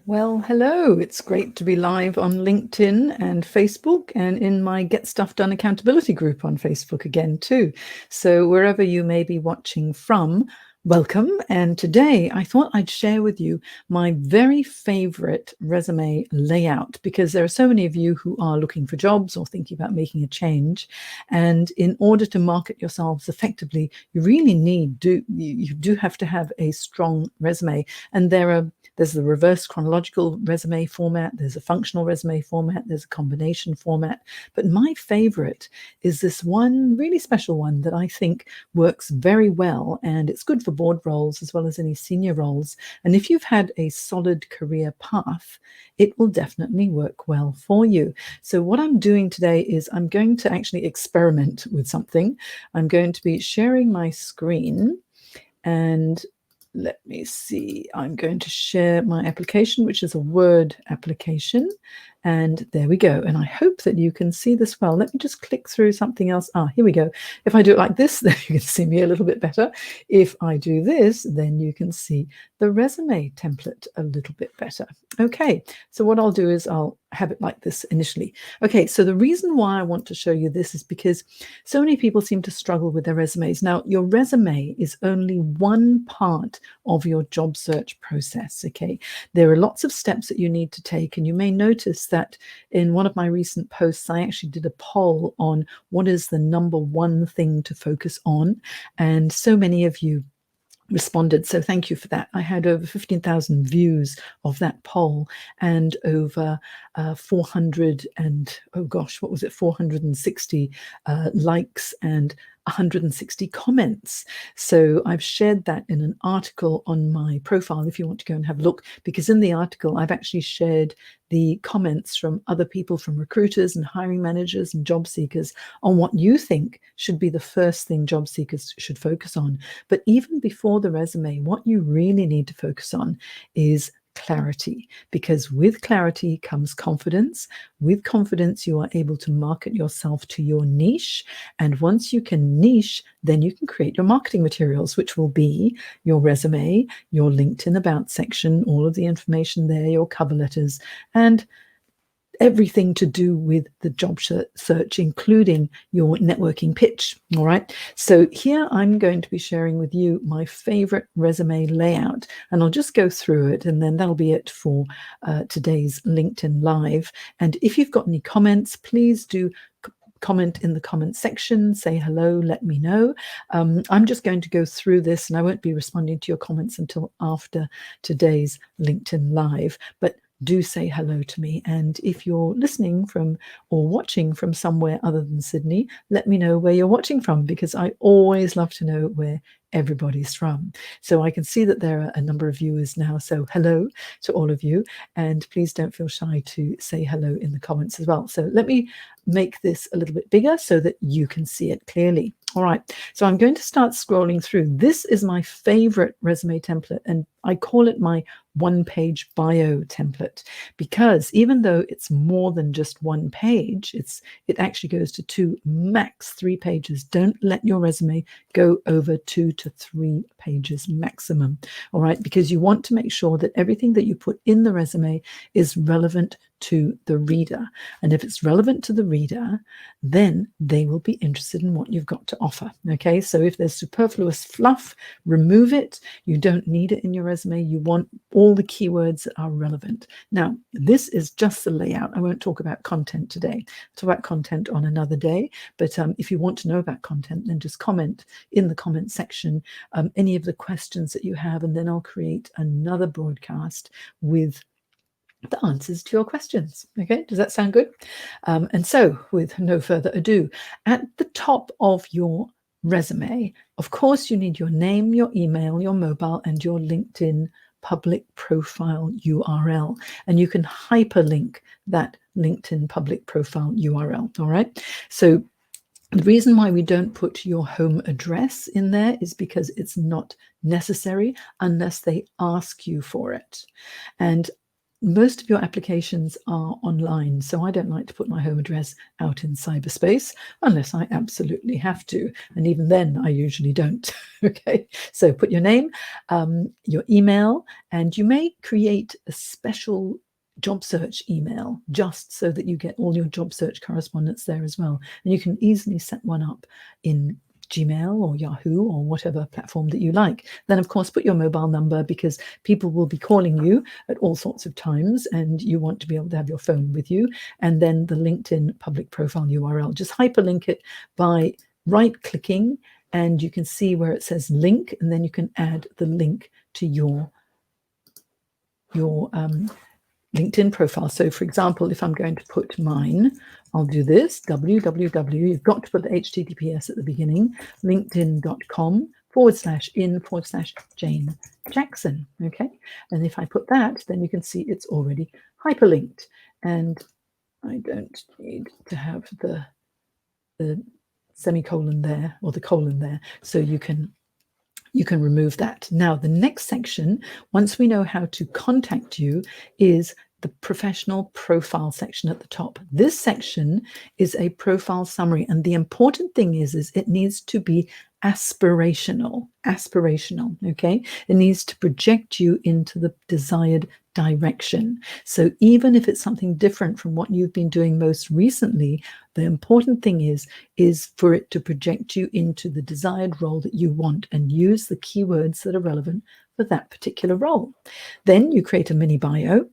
Well, hello. It's great to be live on LinkedIn and Facebook and in my Get Stuff Done accountability group on Facebook again too. So wherever you may be watching from, welcome. And today I thought I'd share with you my very favorite resume layout, because there are so many of you who are looking for jobs or thinking about making a change. And in order to market yourselves effectively, you really you do have to have a strong resume. And there's the reverse chronological resume format, there's a functional resume format, there's a combination format. But my favorite is this one really special one that I think works very well, and it's good for board roles as well as any senior roles. And if you've had a solid career path, it will definitely work well for you. So what I'm doing today is I'm going to actually experiment with something. I'm going to be sharing my screen, and let me see, I'm going to share my application, which is a Word application. And there we go. And I hope that you can see this well. Let me just click through something else. Here we go. If I do it like this, then you can see me a little bit better. If I do this, then you can see the resume template a little bit better. Okay, so what I'll do is I'll have it like this initially. Okay, so the reason why I want to show you this is because so many people seem to struggle with their resumes. Now, your resume is only one part of your job search process, okay? There are lots of steps that you need to take, and you may notice that in one of my recent posts, I actually did a poll on what is the number one thing to focus on, and so many of you responded. So thank you for that. I had over 15,000 views of that poll and over 400 and, oh gosh, what was it? 460 likes and 160 comments. So I've shared that in an article on my profile if you want to go and have a look, because in the article I've actually shared the comments from other people, from recruiters and hiring managers and job seekers, on what you think should be the first thing job seekers should focus on. But even before the resume, what you really need to focus on is clarity, because with clarity comes confidence. With confidence, you are able to market yourself to your niche. And once you can niche, then you can create your marketing materials, which will be your resume, your LinkedIn about section, all of the information there, your cover letters, and everything to do with the job search, including your networking pitch. All right. So here I'm going to be sharing with you my favorite resume layout, and I'll just go through it, and then that'll be it for today's LinkedIn Live. And if you've got any comments, please do comment in the comment section, say hello, let me know. I'm just going to go through this, and I won't be responding to your comments until after today's LinkedIn Live. But do say hello to me. And if you're listening from or watching from somewhere other than Sydney, let me know where you're watching from, because I always love to know where everybody's from. So I can see that there are a number of viewers now. So hello to all of you. And please don't feel shy to say hello in the comments as well. So let me make this a little bit bigger so that you can see it clearly. All right, so I'm going to start scrolling through. This is my favorite resume template, and I call it my one-page bio template, because even though it's more than just one page, it actually goes to 2, max 3 pages. Don't let your resume go over 2 to 3 pages maximum. All right, because you want to make sure that everything that you put in the resume is relevant to the reader. And if it's relevant to the reader, then they will be interested in what you've got to offer. Okay, so if there's superfluous fluff, remove it. You don't need it in your resume. You want all the keywords that are relevant. Now, this is just the layout. I won't talk about content today. I'll talk about content on another day. But if you want to know about content, then just comment in the comment section any of the questions that you have, and then I'll create another broadcast with the answers to your questions. Okay, does that sound good? And so, with no further ado, at the top of your resume, of course, you need your name, your email, your mobile, and your LinkedIn public profile URL. And you can hyperlink that LinkedIn public profile URL. All right. So the reason why we don't put your home address in there is because it's not necessary unless they ask you for it. And most of your applications are online, so I don't like to put my home address out in cyberspace unless I absolutely have to, and even then I usually don't. Okay, so put your name, your email, and you may create a special job search email just so that you get all your job search correspondence there as well, and you can easily set one up in Gmail or Yahoo or whatever platform that you like. Then, of course, put your mobile number, because people will be calling you at all sorts of times and you want to be able to have your phone with you. And then the LinkedIn public profile URL. Just hyperlink it by right-clicking, and you can see where it says link, and then you can add the link to your LinkedIn profile. So for example, if I'm going to put mine, I'll do this, www, you've got to put the HTTPS at the beginning, linkedin.com/in/Jane Jackson, okay? And if I put that, then you can see it's already hyperlinked, and I don't need to have the semicolon there, or the colon there, so you can remove that. Now, the next section, once we know how to contact you, is the professional profile section at the top. This section is a profile summary, and the important thing is it needs to be aspirational, okay? It needs to project you into the desired direction. So even if it's something different from what you've been doing most recently, the important thing is for it to project you into the desired role that you want, and use the keywords that are relevant for that particular role. Then you create a mini bio,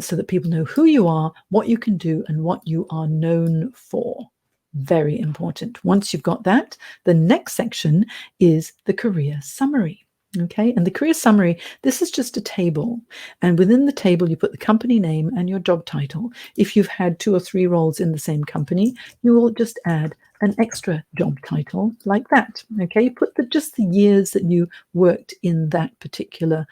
so that people know who you are, what you can do, and what you are known for. Very important. Once you've got that, the next section is the career summary. Okay, and the career summary, this is just a table, and within the table you put the company name and your job title. If you've had 2 or 3 roles in the same company, you will just add an extra job title like that. Okay, you put just the years that you worked in that particular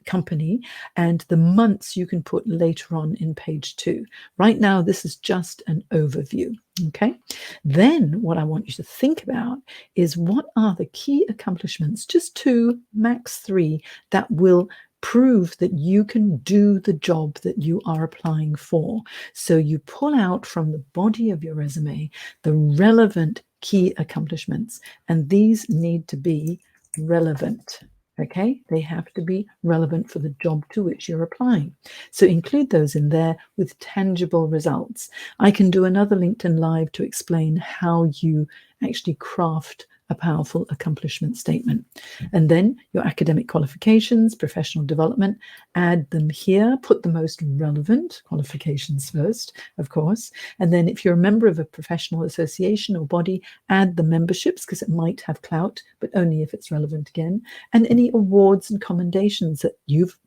company, and the months you can put later on in page 2. Right now, this is just an overview. Okay, then what I want you to think about is, what are the key accomplishments, just 2, max 3, that will prove that you can do the job that you are applying for. So you pull out from the body of your resume the relevant key accomplishments, and these need to be relevant. Okay, they have to be relevant for the job to which you're applying. So include those in there with tangible results. I can do another LinkedIn Live to explain how you actually craft a powerful accomplishment statement. And then your academic qualifications, professional development, add them here. Put the most relevant qualifications first, of course. And then if you're a member of a professional association or body, add the memberships, because it might have clout, but only if it's relevant again. And any awards and commendations that you've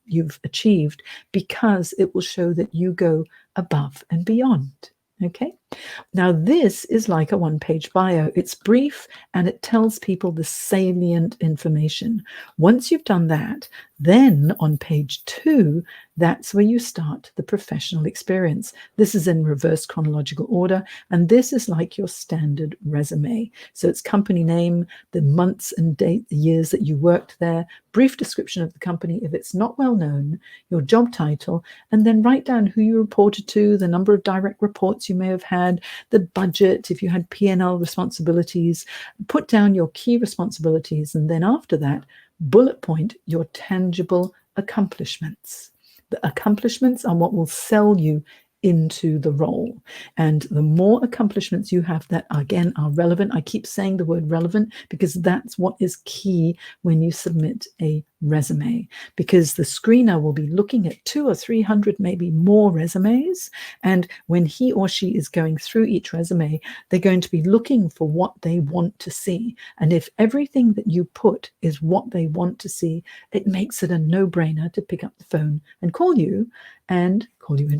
achieved, because it will show that you go above and beyond. Okay, now this is like a 1-page bio. It's brief and it tells people the salient information. Once you've done that, then on page 2, that's where you start the professional experience. This is in reverse chronological order, and this is like your standard resume. So it's company name, the months and date, the years that you worked there, brief description of the company if it's not well known, your job title, and then write down who you reported to, the number of direct reports you may have had, the budget, if you had P&L responsibilities. Put down your key responsibilities, and then after that, bullet point your tangible accomplishments. The accomplishments are what will sell you into the role. And the more accomplishments you have that, again, are relevant, I keep saying the word relevant because that's what is key when you submit a resume, because the screener will be looking at 200 or 300, maybe more resumes. And when he or she is going through each resume, they're going to be looking for what they want to see. And if everything that you put is what they want to see, it makes it a no-brainer to pick up the phone and call you in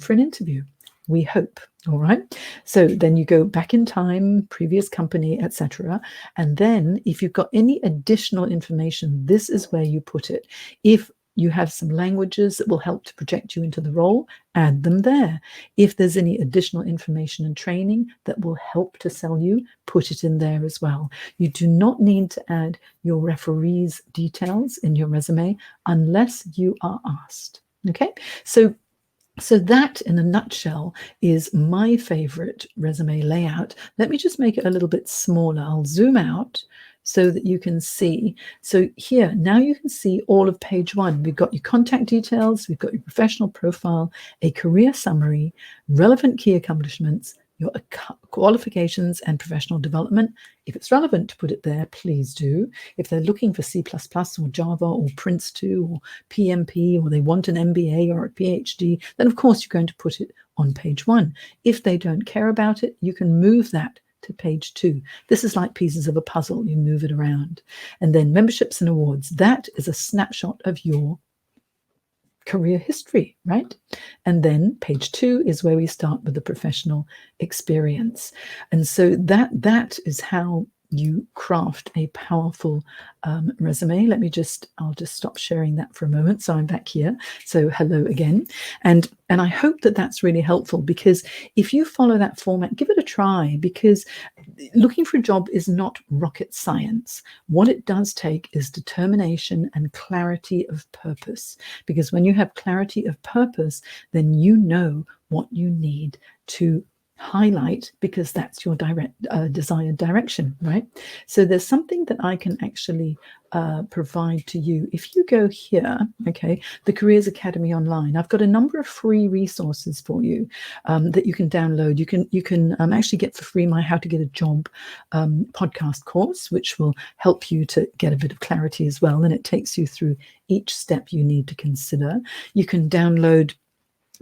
for an interview. We hope. All right. So then you go back in time, previous company, etc. And then if you've got any additional information, this is where you put it. If you have some languages that will help to project you into the role, add them there. If there's any additional information and training that will help to sell you, put it in there as well. You do not need to add your referee's details in your resume unless you are asked. Okay, so So that, in a nutshell, is my favorite resume layout. Let me just make it a little bit smaller. I'll zoom out so that you can see. So here, now you can see all of page 1. We've got your contact details, we've got your professional profile, a career summary, relevant key accomplishments, your qualifications and professional development. If it's relevant to put it there, please do. If they're looking for C++ or Java or Prince2 or PMP, or they want an MBA or a PhD, then of course you're going to put it on page 1. If they don't care about it, you can move that to page 2. This is like pieces of a puzzle. You move it around. And then memberships and awards. That is a snapshot of your career history, right? And then page 2 is where we start with the professional experience. And so that is how you craft a powerful resume. I'll just stop sharing that for a moment. So I'm back here. So hello again. And I hope that that's really helpful, because if you follow that format, give it a try, because looking for a job is not rocket science. What it does take is determination and clarity of purpose, because when you have clarity of purpose, then you know what you need to highlight, because that's your desired direction, right? So there's something that I can actually provide to you. If you go here, okay, the Careers Academy Online, I've got a number of free resources for you that you can download. You can actually get for free my How to Get a Job podcast course, which will help you to get a bit of clarity as well, and it takes you through each step you need to consider. You can download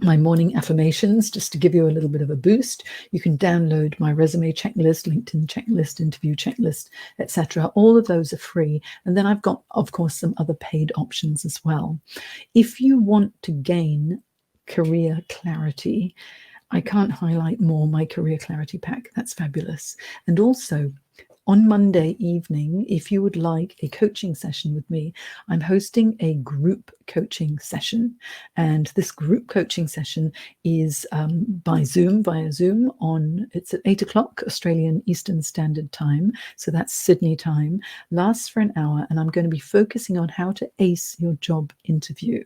my morning affirmations just to give you a little bit of a boost. You can download my resume checklist, LinkedIn checklist, interview checklist, etc. All of those are free. And then I've got, of course, some other paid options as well. If you want to gain career clarity, I can't highlight more my Career Clarity Pack. That's fabulous. And also, on Monday evening, if you would like a coaching session with me, I'm hosting a group coaching session. And this group coaching session is via Zoom. It's at 8 o'clock Australian Eastern Standard Time. So that's Sydney time. Lasts for an hour. And I'm going to be focusing on how to ace your job interview.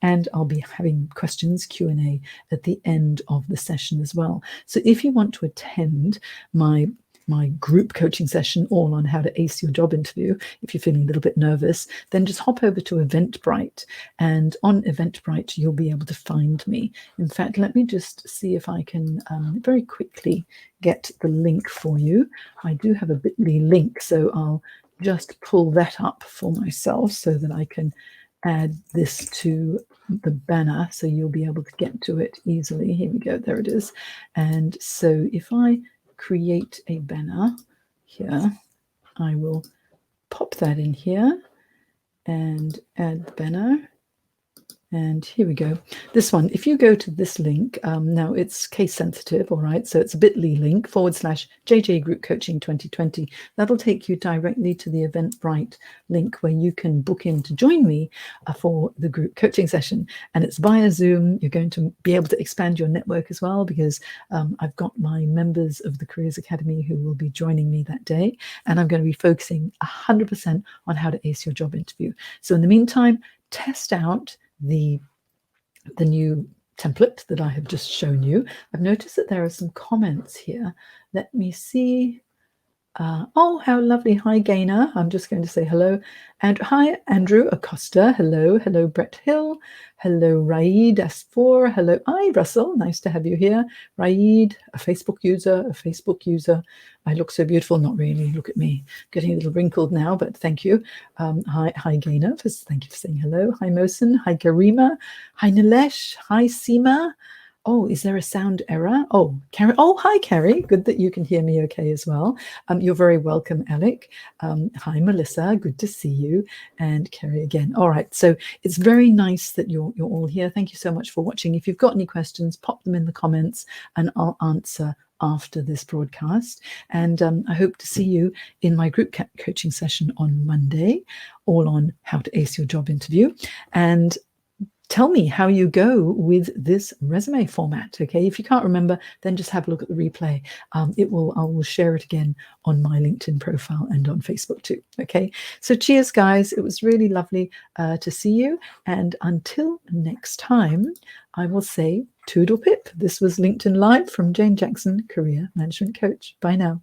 And I'll be having questions, Q&A at the end of the session as well. So if you want to attend my group coaching session all on how to ace your job interview, if you're feeling a little bit nervous, then just hop over to Eventbrite. And on Eventbrite, you'll be able to find me. In fact, let me just see if I can very quickly get the link for you. I do have a bit.ly link, so I'll just pull that up for myself so that I can add this to the banner, so you'll be able to get to it easily. Here we go, there it is. And so if I create a banner here, I will pop that in here and add the banner. And here we go. This one, if you go to this link, now it's case sensitive, all right? So it's a bit.ly link /JJ Group Coaching 2020. That'll take you directly to the Eventbrite link where you can book in to join me for the group coaching session. And it's via Zoom. You're going to be able to expand your network as well, because I've got my members of the Careers Academy who will be joining me that day. And I'm going to be focusing 100% on how to ace your job interview. So in the meantime, test out the new template that I have just shown you. I've noticed that there are some comments here. Let me see. Oh, how lovely. Hi, Gaynor. I'm just going to say hello. And hi, Andrew Acosta. Hello. Hello, Brett Hill. Hello, Raid S4. Hello. Hi, Russell. Nice to have you here. Raid, a Facebook user. I look so beautiful. Not really. Look at me. Getting a little wrinkled now, but thank you. Hi, Gaynor. Thank you for saying hello. Hi, Mosen. Hi, Garima. Hi, Nilesh. Hi, Seema. Oh, is there a sound error? Oh, Carrie. Oh, hi, Carrie. Good that you can hear me okay as well. You're very welcome, Alec. Hi, Melissa. Good to see you. And Carrie again. All right. So it's very nice that you're all here. Thank you so much for watching. If you've got any questions, pop them in the comments and I'll answer after this broadcast. And I hope to see you in my group coaching session on Monday, all on how to ace your job interview. And tell me how you go with this resume format. Okay, if you can't remember, then just have a look at the replay. I will share it again on my LinkedIn profile and on Facebook too. Okay, so cheers, guys. It was really lovely to see you. And until next time, I will say toodle pip. This was LinkedIn Live from Jane Jackson, Career Management Coach. Bye now.